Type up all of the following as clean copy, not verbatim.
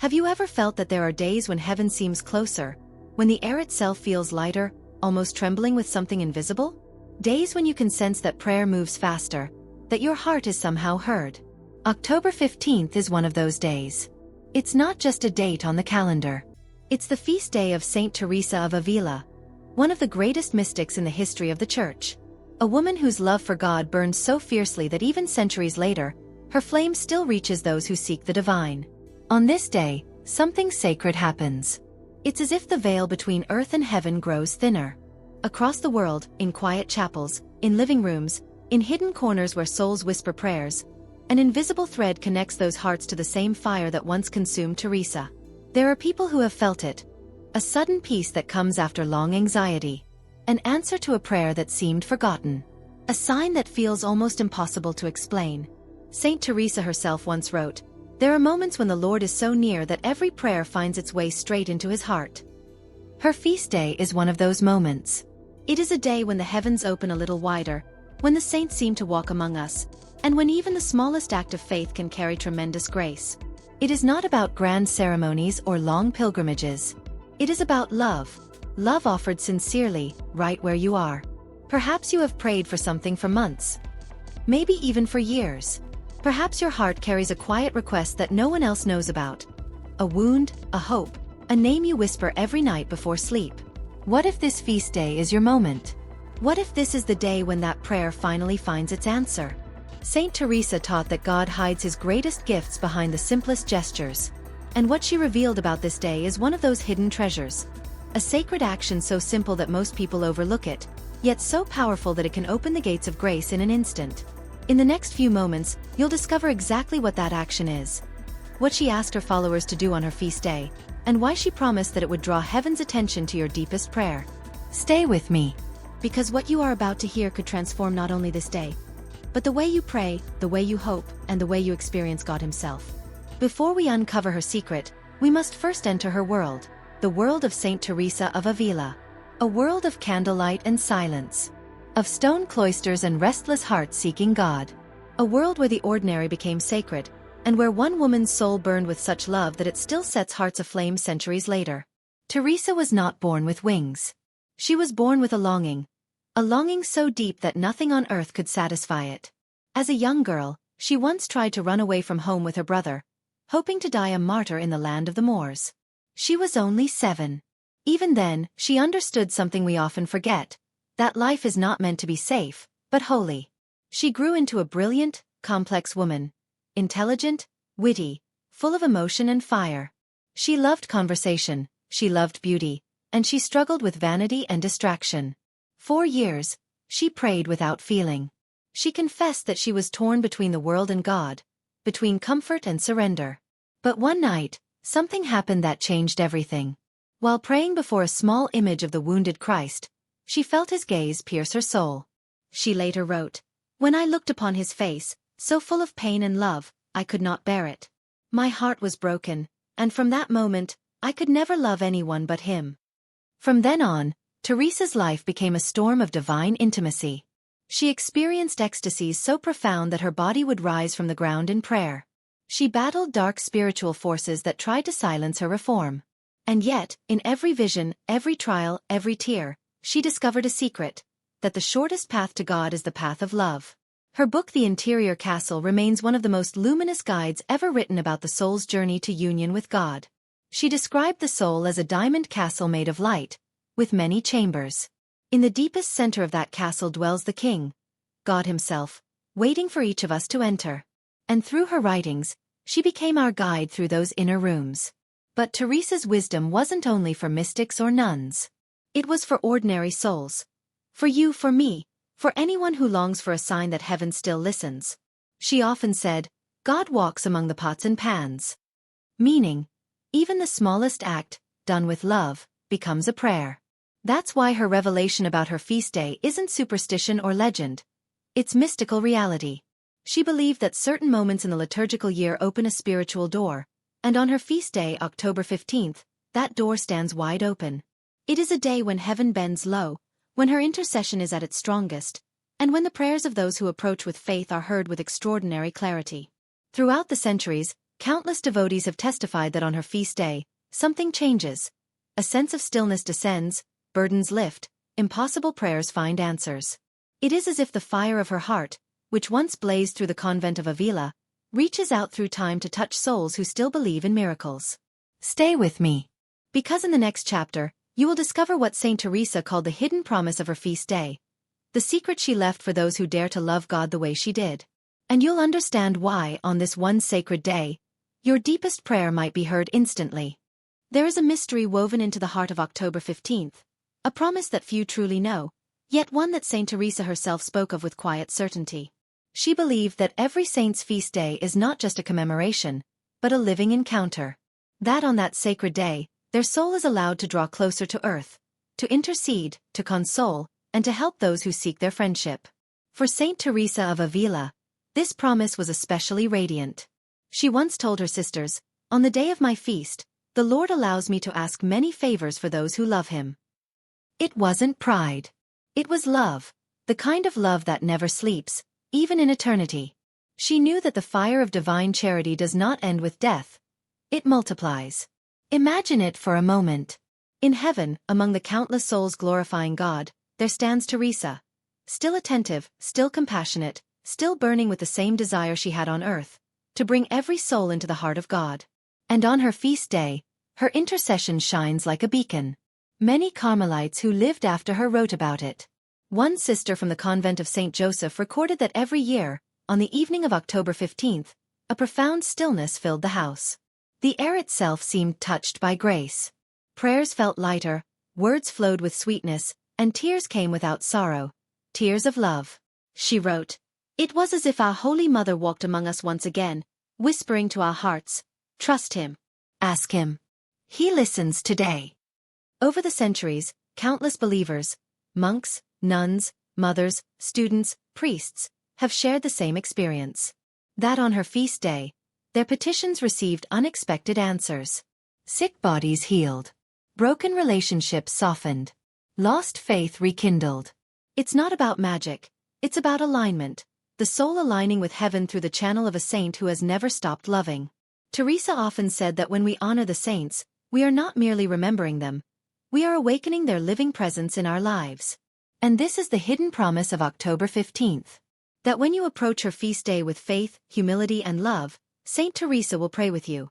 Have you ever felt that there are days when heaven seems closer, when the air itself feels lighter, almost trembling with something invisible? Days when you can sense that prayer moves faster, that your heart is somehow heard. October 15th is one of those days. It's not just a date on the calendar. It's the feast day of Saint Teresa of Avila, one of the greatest mystics in the history of the Church. A woman whose love for God burns so fiercely that even centuries later, her flame still reaches those who seek the divine. On this day, something sacred happens. It's as if the veil between earth and heaven grows thinner. Across the world, in quiet chapels, in living rooms, in hidden corners where souls whisper prayers, an invisible thread connects those hearts to the same fire that once consumed Teresa. There are people who have felt it. A sudden peace that comes after long anxiety. An answer to a prayer that seemed forgotten. A sign that feels almost impossible to explain. Saint Teresa herself once wrote, "There are moments when the Lord is so near that every prayer finds its way straight into his heart." Her feast day is one of those moments. It is a day when the heavens open a little wider, when the saints seem to walk among us, and when even the smallest act of faith can carry tremendous grace. It is not about grand ceremonies or long pilgrimages. It is about love. Love offered sincerely, right where you are. Perhaps you have prayed for something for months. Maybe even for years. Perhaps your heart carries a quiet request that no one else knows about. A wound, a hope, a name you whisper every night before sleep. What if this feast day is your moment? What if this is the day when that prayer finally finds its answer? Saint Teresa taught that God hides his greatest gifts behind the simplest gestures. And what she revealed about this day is one of those hidden treasures. A sacred action so simple that most people overlook it, yet so powerful that it can open the gates of grace in an instant. In the next few moments, you'll discover exactly what that action is. What she asked her followers to do on her feast day, and why she promised that it would draw heaven's attention to your deepest prayer. Stay with me, because what you are about to hear could transform not only this day, but the way you pray, the way you hope, and the way you experience God himself. Before we uncover her secret, we must first enter her world, the world of Saint Teresa of Avila. A world of candlelight and silence. Of stone cloisters and restless hearts seeking God. A world where the ordinary became sacred, and where one woman's soul burned with such love that it still sets hearts aflame centuries later. Teresa was not born with wings. She was born with a longing so deep that nothing on earth could satisfy it. As a young girl, she once tried to run away from home with her brother, hoping to die a martyr in the land of the Moors. She was only 7. Even then, she understood something we often forget, that life is not meant to be safe, but holy. She grew into a brilliant, complex woman, intelligent, witty, full of emotion and fire. She loved conversation, she loved beauty, and she struggled with vanity and distraction. For years, she prayed without feeling. She confessed that she was torn between the world and God, between comfort and surrender. But one night, something happened that changed everything. While praying before a small image of the wounded Christ, she felt his gaze pierce her soul. She later wrote, "When I looked upon his face, so full of pain and love, I could not bear it. My heart was broken, and from that moment, I could never love anyone but him." From then on, Teresa's life became a storm of divine intimacy. She experienced ecstasies so profound that her body would rise from the ground in prayer. She battled dark spiritual forces that tried to silence her reform. And yet, in every vision, every trial, every tear, she discovered a secret, that the shortest path to God is the path of love. Her book The Interior Castle remains one of the most luminous guides ever written about the soul's journey to union with God. She described the soul as a diamond castle made of light, with many chambers. In the deepest center of that castle dwells the King, God himself, waiting for each of us to enter. And through her writings, she became our guide through those inner rooms. But Teresa's wisdom wasn't only for mystics or nuns. It was for ordinary souls. For you, for me, for anyone who longs for a sign that heaven still listens. She often said, God walks among the pots and pans. Meaning, even the smallest act, done with love, becomes a prayer. That's why her revelation about her feast day isn't superstition or legend. It's mystical reality. She believed that certain moments in the liturgical year open a spiritual door, and on her feast day, October 15th, that door stands wide open. It is a day when heaven bends low, when her intercession is at its strongest, and when the prayers of those who approach with faith are heard with extraordinary clarity. Throughout the centuries, Countless devotees have testified that on her feast day, something changes. A sense of stillness descends, burdens lift, impossible prayers find answers. It is as if the fire of her heart, which once blazed through the convent of Avila, reaches out through time to touch souls who still believe in miracles. Stay with me, because in the next chapter, you will discover what Saint Teresa called the hidden promise of her feast day, the secret she left for those who dare to love God the way she did. And you'll understand why, on this one sacred day, your deepest prayer might be heard instantly. There is a mystery woven into the heart of October 15th, a promise that few truly know, yet one that Saint Teresa herself spoke of with quiet certainty. She believed that every saint's feast day is not just a commemoration, but a living encounter. That on that sacred day, their soul is allowed to draw closer to earth, to intercede, to console, and to help those who seek their friendship. For Saint Teresa of Avila, this promise was especially radiant. She once told her sisters, "On the day of my feast, the Lord allows me to ask many favors for those who love him." It wasn't pride. It was love, the kind of love that never sleeps, even in eternity. She knew that the fire of divine charity does not end with death. It multiplies. Imagine it for a moment. In heaven, among the countless souls glorifying God, there stands Teresa. Still attentive, still compassionate, still burning with the same desire she had on earth, to bring every soul into the heart of God. And on her feast day, her intercession shines like a beacon. Many Carmelites who lived after her wrote about it. One sister from the convent of St. Joseph recorded that every year, on the evening of October 15th, a profound stillness filled the house. The air itself seemed touched by grace. Prayers felt lighter, words flowed with sweetness, and tears came without sorrow. Tears of love. She wrote, "It was as if our Holy Mother walked among us once again, whispering to our hearts, 'Trust him. Ask him. He listens today.'" Over the centuries, countless believers, monks, nuns, mothers, students, priests, have shared the same experience. That on her feast day, their petitions received unexpected answers. Sick bodies healed. Broken relationships softened. Lost faith rekindled. It's not about magic, it's about alignment, the soul aligning with heaven through the channel of a saint who has never stopped loving. Teresa often said that when we honor the saints, we are not merely remembering them, we are awakening their living presence in our lives. And this is the hidden promise of October 15th. That when you approach her feast day with faith, humility and love, Saint Teresa will pray with you.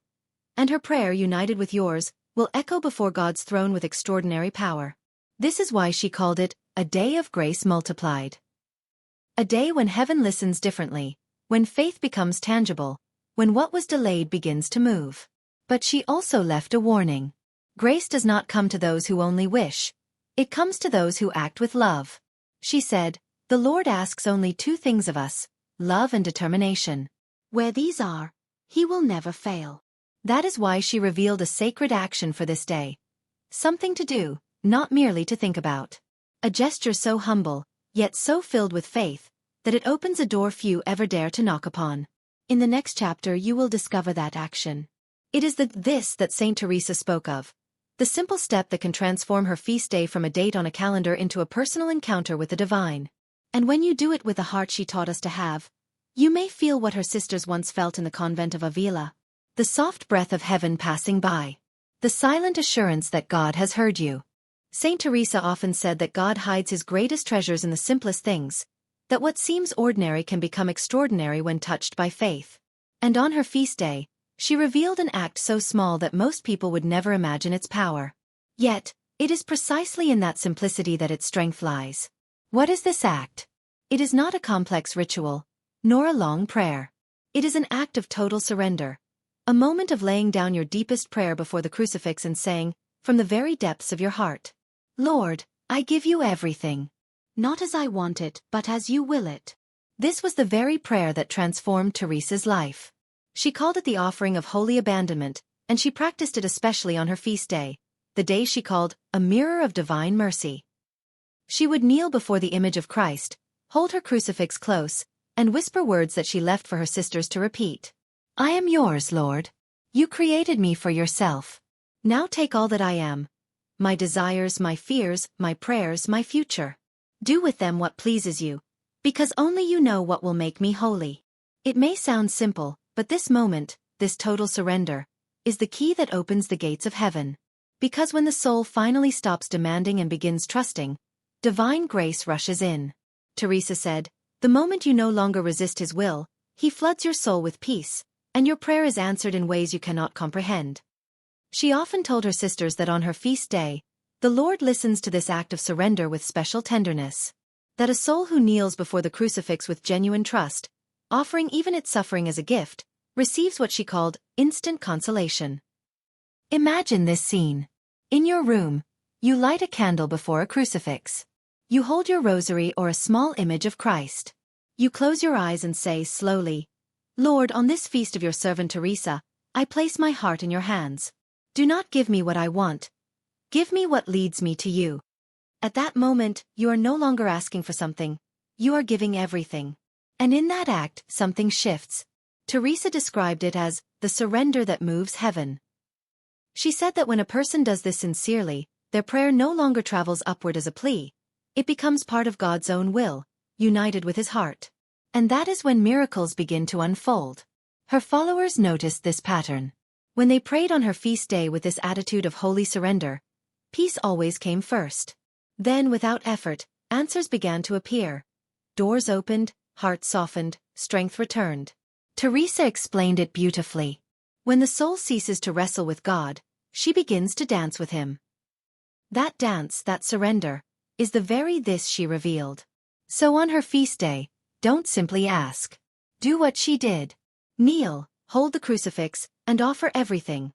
And her prayer, united with yours, will echo before God's throne with extraordinary power. This is why she called it a day of grace multiplied. A day when heaven listens differently, when faith becomes tangible, when what was delayed begins to move. But she also left a warning. Grace does not come to those who only wish. It comes to those who act with love. She said, "The Lord asks only two things of us, love and determination. Where these are, he will never fail." That is why she revealed a sacred action for this day. Something to do, not merely to think about. A gesture so humble, yet so filled with faith, that it opens a door few ever dare to knock upon. In the next chapter you will discover that action. It is this that Saint Teresa spoke of. The simple step that can transform her feast day from a date on a calendar into a personal encounter with the divine. And when you do it with the heart she taught us to have, you may feel what her sisters once felt in the convent of Avila. The soft breath of heaven passing by. The silent assurance that God has heard you. Saint Teresa often said that God hides his greatest treasures in the simplest things, that what seems ordinary can become extraordinary when touched by faith. And on her feast day, she revealed an act so small that most people would never imagine its power. Yet, it is precisely in that simplicity that its strength lies. What is this act? It is not a complex ritual, nor a long prayer. It is an act of total surrender. A moment of laying down your deepest prayer before the crucifix and saying, from the very depths of your heart, "Lord, I give you everything. Not as I want it, but as you will it." This was the very prayer that transformed Teresa's life. She called it the offering of holy abandonment, and she practiced it especially on her feast day, the day she called a mirror of divine mercy. She would kneel before the image of Christ, hold her crucifix close, and whisper words that she left for her sisters to repeat. "I am yours, Lord. You created me for yourself. Now take all that I am. My desires, my fears, my prayers, my future. Do with them what pleases you, because only you know what will make me holy." It may sound simple, but this moment, this total surrender, is the key that opens the gates of heaven. Because when the soul finally stops demanding and begins trusting, divine grace rushes in. Teresa said, "The moment you no longer resist his will, he floods your soul with peace, and your prayer is answered in ways you cannot comprehend." She often told her sisters that on her feast day, the Lord listens to this act of surrender with special tenderness. That a soul who kneels before the crucifix with genuine trust, offering even its suffering as a gift, receives what she called instant consolation. Imagine this scene. In your room, you light a candle before a crucifix. You hold your rosary or a small image of Christ. You close your eyes and say slowly, "Lord, on this feast of your servant Teresa, I place my heart in your hands. Do not give me what I want. Give me what leads me to you." At that moment, you are no longer asking for something. You are giving everything. And in that act, something shifts. Teresa described it as the surrender that moves heaven. She said that when a person does this sincerely, their prayer no longer travels upward as a plea. It becomes part of God's own will, united with his heart. And that is when miracles begin to unfold. Her followers noticed this pattern. When they prayed on her feast day with this attitude of holy surrender, peace always came first. Then, without effort, answers began to appear. Doors opened, hearts softened, strength returned. Teresa explained it beautifully. When the soul ceases to wrestle with God, she begins to dance with him. That dance, that surrender, is the very this she revealed. So on her feast day, don't simply ask. Do what she did. Kneel, hold the crucifix, and offer everything.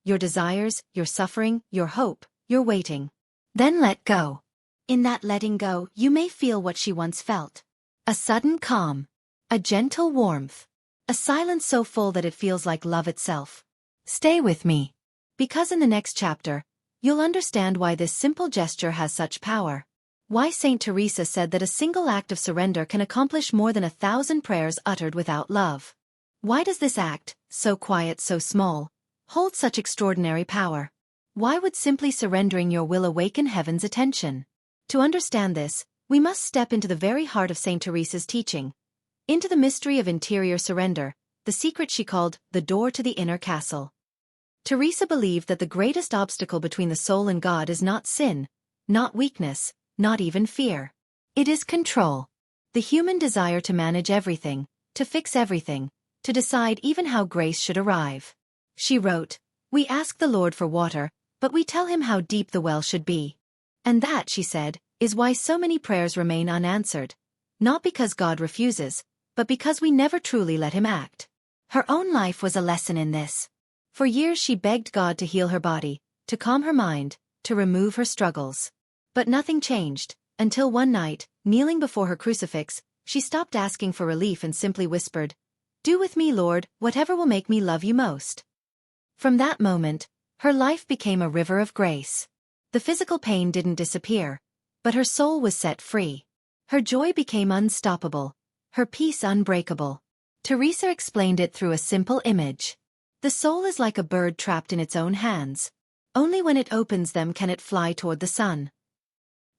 Your desires, your suffering, your hope, your waiting. Then let go. In that letting go, you may feel what she once felt. A sudden calm. A gentle warmth. A silence so full that it feels like love itself. Stay with me. Because in the next chapter, you'll understand why this simple gesture has such power. Why Saint Teresa said that a single act of surrender can accomplish more than 1,000 prayers uttered without love. Why does this act, so quiet, so small, hold such extraordinary power? Why would simply surrendering your will awaken heaven's attention? To understand this, we must step into the very heart of Saint Teresa's teaching. Into the mystery of interior surrender, the secret she called the door to the inner castle. Teresa believed that the greatest obstacle between the soul and God is not sin, not weakness, not even fear. It is control. The human desire to manage everything, to fix everything, to decide even how grace should arrive. She wrote, "We ask the Lord for water, but we tell him how deep the well should be." And that, she said, is why so many prayers remain unanswered. Not because God refuses, but because we never truly let him act. Her own life was a lesson in this. For years she begged God to heal her body, to calm her mind, to remove her struggles. But nothing changed, until one night, kneeling before her crucifix, she stopped asking for relief and simply whispered, "Do with me, Lord, whatever will make me love you most." From that moment, her life became a river of grace. The physical pain didn't disappear, but her soul was set free. Her joy became unstoppable, her peace unbreakable. Teresa explained it through a simple image. The soul is like a bird trapped in its own hands. Only when it opens them can it fly toward the sun.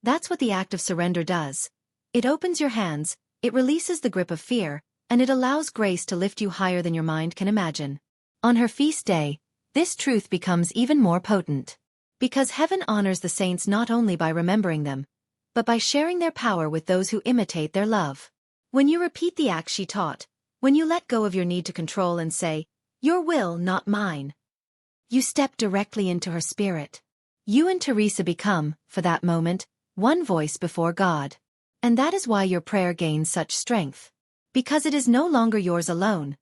That's what the act of surrender does. It opens your hands, it releases the grip of fear, and it allows grace to lift you higher than your mind can imagine. On her feast day, this truth becomes even more potent. Because heaven honors the saints not only by remembering them, but by sharing their power with those who imitate their love. When you repeat the act she taught, when you let go of your need to control and say, "Your will, not mine," you step directly into her spirit. You and Teresa become, for that moment, one voice before God. And that is why your prayer gains such strength. Because it is no longer yours alone.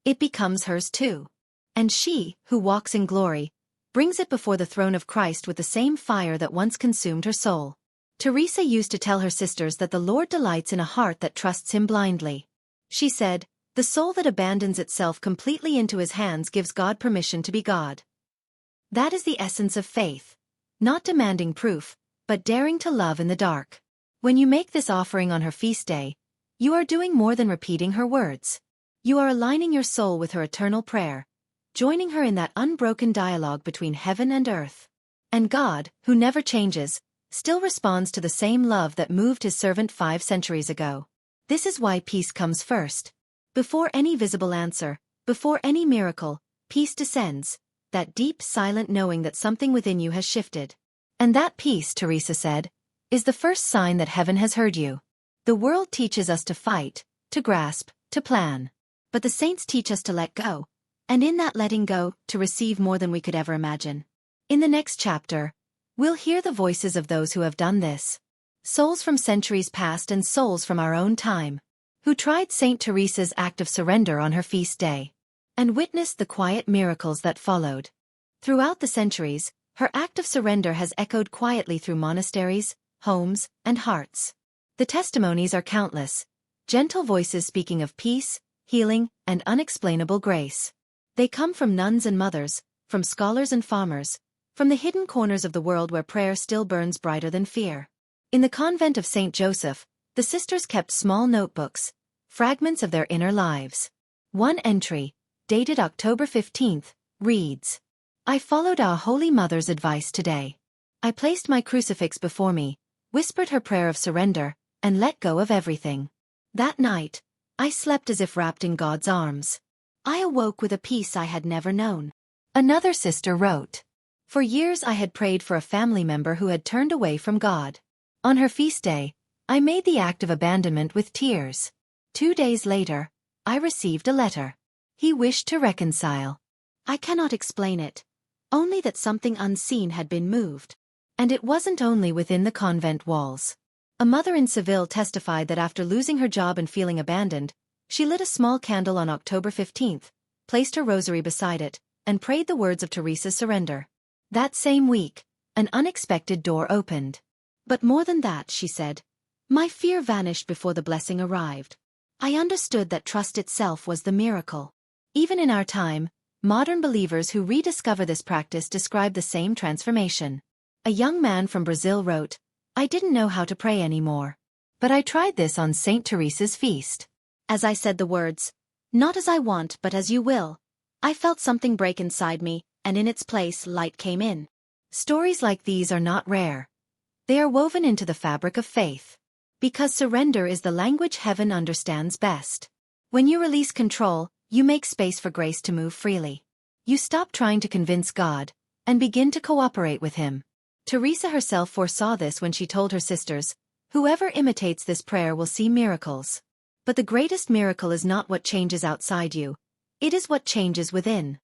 It becomes hers too. And she, who walks in glory, brings it before the throne of Christ with the same fire that once consumed her soul. Teresa used to tell her sisters that the Lord delights in a heart that trusts him blindly. She said, "The soul that abandons itself completely into his hands gives God permission to be God." That is the essence of faith. Not demanding proof, but daring to love in the dark. When you make this offering on her feast day, you are doing more than repeating her words. You are aligning your soul with her eternal prayer, joining her in that unbroken dialogue between heaven and earth. And God, who never changes, still responds to the same love that moved his servant 5 centuries ago. This is why peace comes first. Before any visible answer, Before any miracle, peace descends, that deep, silent knowing that something within you has shifted. And that peace, Teresa said, is the first sign that heaven has heard you. The world teaches us to fight, to grasp, to plan. But the saints teach us to let go, and in that letting go, to receive more than we could ever imagine. In the next chapter, we'll hear the voices of those who have done this. Souls from centuries past and souls from our own time, who tried Saint Teresa's act of surrender on her feast day, and witnessed the quiet miracles that followed. Throughout the centuries, her act of surrender has echoed quietly through monasteries, homes, and hearts. The testimonies are countless, gentle voices speaking of peace, healing, and unexplainable grace. They come from nuns and mothers, from scholars and farmers, from the hidden corners of the world where prayer still burns brighter than fear. In the convent of St. Joseph, the sisters kept small notebooks, fragments of their inner lives. One entry, dated October 15th, reads, "I followed our Holy Mother's advice today. I placed my crucifix before me, whispered her prayer of surrender, and let go of everything. That night, I slept as if wrapped in God's arms. I awoke with a peace I had never known." Another sister wrote, "For years I had prayed for a family member who had turned away from God. On her feast day, I made the act of abandonment with tears. 2 days later, I received a letter. He wished to reconcile. I cannot explain it, only that something unseen had been moved. And it wasn't only within the convent walls." A mother in Seville testified that after losing her job and feeling abandoned, she lit a small candle on October 15th, placed her rosary beside it, and prayed the words of Teresa's surrender. That same week, an unexpected door opened. But more than that, she said, my fear vanished before the blessing arrived. I understood that trust itself was the miracle. Even in our time, modern believers who rediscover this practice describe the same transformation. A young man from Brazil wrote, "I didn't know how to pray anymore. But I tried this on Saint Teresa's feast. As I said the words, 'Not as I want but as you will,' I felt something break inside me, and in its place light came in." Stories like these are not rare. They are woven into the fabric of faith. Because surrender is the language heaven understands best. When you release control, you make space for grace to move freely. You stop trying to convince God, and begin to cooperate with Him. Teresa herself foresaw this when she told her sisters, "Whoever imitates this prayer will see miracles." But the greatest miracle is not what changes outside you, it is what changes within.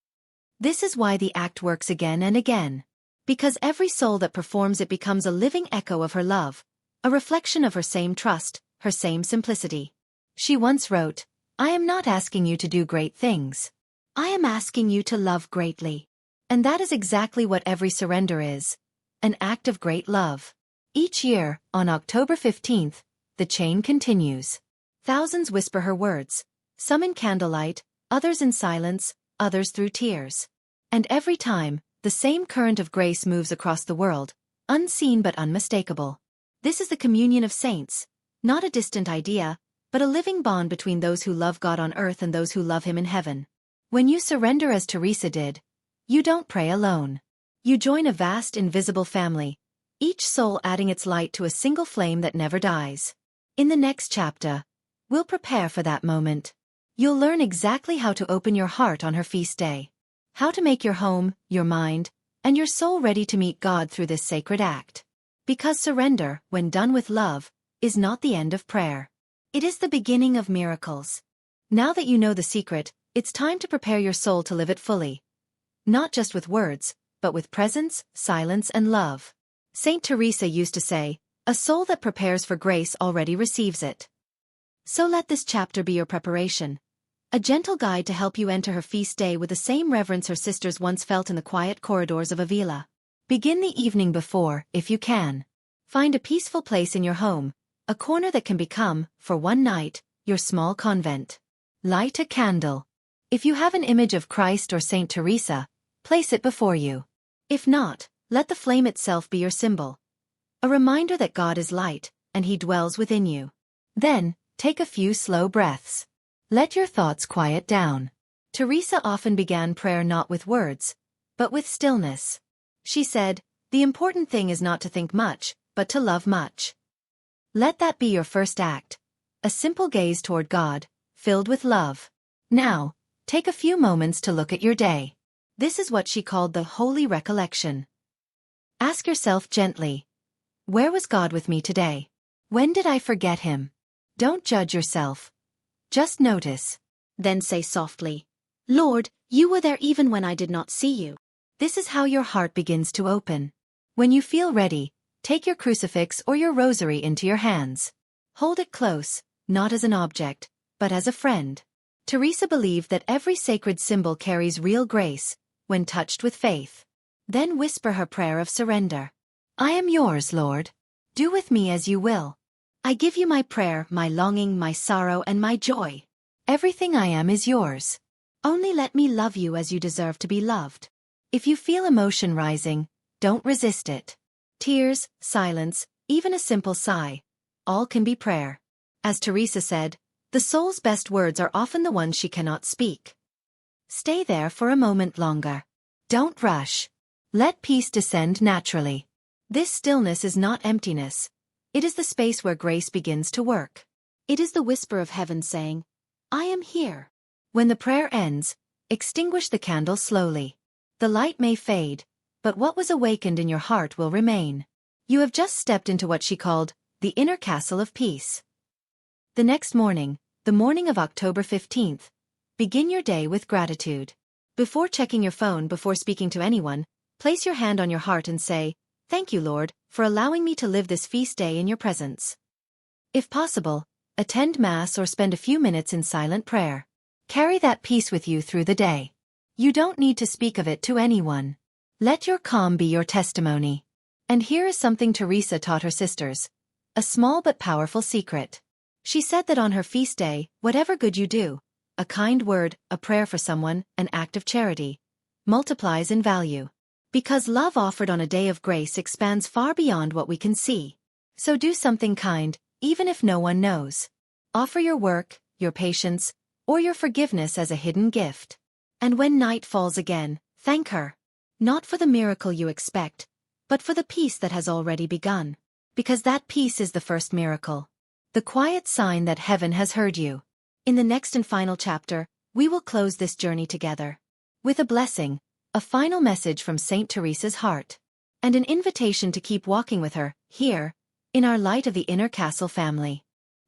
This is why the act works again and again. Because every soul that performs it becomes a living echo of her love, a reflection of her same trust, her same simplicity. She once wrote, "I am not asking you to do great things. I am asking you to love greatly." And that is exactly what every surrender is, an act of great love. Each year, on October 15th, the chain continues. Thousands whisper her words, some in candlelight, others in silence, others through tears. And every time, the same current of grace moves across the world, unseen but unmistakable. This is the communion of saints, not a distant idea, but a living bond between those who love God on earth and those who love Him in heaven. When you surrender as Teresa did, you don't pray alone. You join a vast invisible family, each soul adding its light to a single flame that never dies. In the next chapter, we'll prepare for that moment. You'll learn exactly how to open your heart on her feast day. How to make your home, your mind, and your soul ready to meet God through this sacred act. Because surrender, when done with love, is not the end of prayer. It is the beginning of miracles. Now that you know the secret, it's time to prepare your soul to live it fully. Not just with words, but with presence, silence, and love. Saint Teresa used to say, "A soul that prepares for grace already receives it." So let this chapter be your preparation. A gentle guide to help you enter her feast day with the same reverence her sisters once felt in the quiet corridors of Avila. Begin the evening before, if you can. Find a peaceful place in your home, a corner that can become, for one night, your small convent. Light a candle. If you have an image of Christ or Saint Teresa, place it before you. If not, let the flame itself be your symbol. A reminder that God is light, and He dwells within you. Then, take a few slow breaths. Let your thoughts quiet down. Teresa often began prayer not with words, but with stillness. She said, "The important thing is not to think much, but to love much." Let that be your first act, a simple gaze toward God, filled with love. Now, Take a few moments to look at your day. This is what she called the holy recollection. Ask yourself gently, where was God with me today? When did I forget him? Don't judge yourself. Just notice. Then say softly, Lord, you were there even when I did not see you. This is how your heart begins to open. When you feel ready, take your crucifix or your rosary into your hands. Hold it close, not as an object, but as a friend. Teresa believed that every sacred symbol carries real grace, when touched with faith. Then whisper her prayer of surrender. I am yours, Lord. Do with me as you will. I give you my prayer, my longing, my sorrow, and my joy. Everything I am is yours. Only let me love you as you deserve to be loved. If you feel emotion rising, don't resist it. Tears, silence, even a simple sigh, all can be prayer. As Teresa said, the soul's best words are often the ones she cannot speak. Stay there for a moment longer. Don't rush. Let peace descend naturally. This stillness is not emptiness. It is the space where grace begins to work. It is the whisper of heaven saying, I am here. When the prayer ends, extinguish the candle slowly. The light may fade, but what was awakened in your heart will remain. You have just stepped into what she called the inner castle of peace. The next morning, the morning of October 15th, begin your day with gratitude. Before checking your phone, before speaking to anyone, place your hand on your heart and say, Thank you, Lord, for allowing me to live this feast day in your presence. If possible, attend Mass or spend a few minutes in silent prayer. Carry that peace with you through the day. You don't need to speak of it to anyone. Let your calm be your testimony. And here is something Teresa taught her sisters. A small but powerful secret. She said that on her feast day, whatever good you do, a kind word, a prayer for someone, an act of charity, multiplies in value. Because love offered on a day of grace expands far beyond what we can see. So do something kind, even if no one knows. Offer your work, your patience, or your forgiveness as a hidden gift. And when night falls again, thank her. Not for the miracle you expect, but for the peace that has already begun. Because that peace is the first miracle. The quiet sign that heaven has heard you. In the next and final chapter, we will close this journey together. With a blessing, a final message from Saint Teresa's heart. And an invitation to keep walking with her, here, in our Light of the Inner Castle family.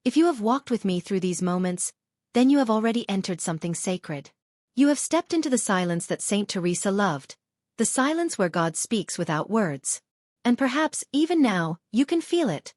If you have walked with me through these moments, then you have already entered something sacred. You have stepped into the silence that Saint Teresa loved, the silence where God speaks without words. And perhaps, even now, you can feel it.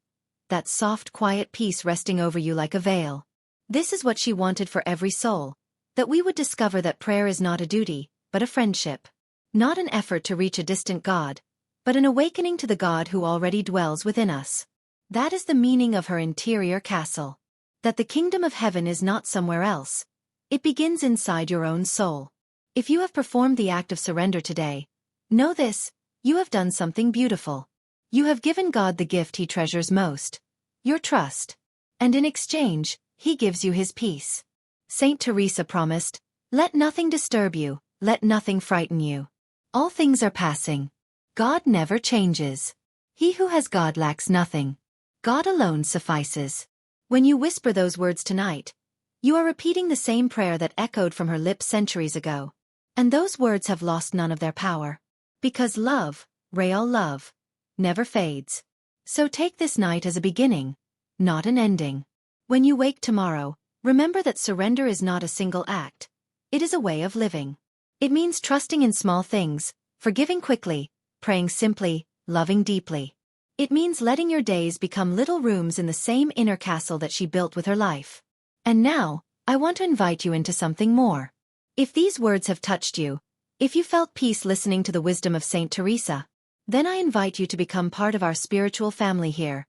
That soft, quiet peace resting over you like a veil. This is what she wanted for every soul, that we would discover that prayer is not a duty, but a friendship. Not an effort to reach a distant God, but an awakening to the God who already dwells within us. That is the meaning of her interior castle. That the kingdom of heaven is not somewhere else. It begins inside your own soul. If you have performed the act of surrender today, know this, you have done something beautiful. You have given God the gift he treasures most, your trust. And in exchange, he gives you his peace. Saint Teresa promised, let nothing disturb you, let nothing frighten you. All things are passing. God never changes. He who has God lacks nothing. God alone suffices. When you whisper those words tonight, you are repeating the same prayer that echoed from her lips centuries ago. And those words have lost none of their power. Because love, real love, never fades. So take this night as a beginning, not an ending. When you wake tomorrow, remember that surrender is not a single act. It is a way of living. It means trusting in small things, forgiving quickly, praying simply, loving deeply. It means letting your days become little rooms in the same inner castle that she built with her life. And now, I want to invite you into something more. If these words have touched you, if you felt peace listening to the wisdom of Saint Teresa, then I invite you to become part of our spiritual family here.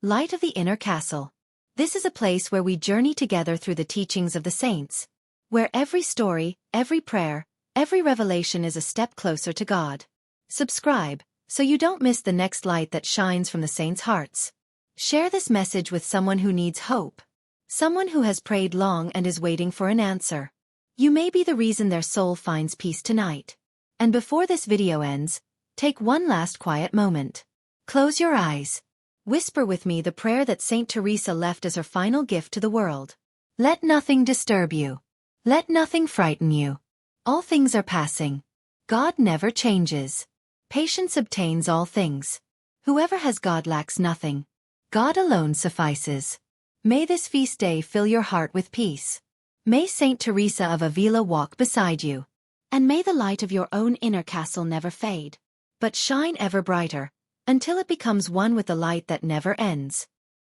Light of the Inner Castle. This is a place where we journey together through the teachings of the saints. Where every story, every prayer, every revelation is a step closer to God. Subscribe, so you don't miss the next light that shines from the saints' hearts. Share this message with someone who needs hope. Someone who has prayed long and is waiting for an answer. You may be the reason their soul finds peace tonight. And before this video ends, take one last quiet moment. Close your eyes. Whisper with me the prayer that Saint Teresa left as her final gift to the world. Let nothing disturb you. Let nothing frighten you. All things are passing. God never changes. Patience obtains all things. Whoever has God lacks nothing. God alone suffices. May this feast day fill your heart with peace. May Saint Teresa of Avila walk beside you. And may the light of your own inner castle never fade, But shine ever brighter, until it becomes one with the light that never ends.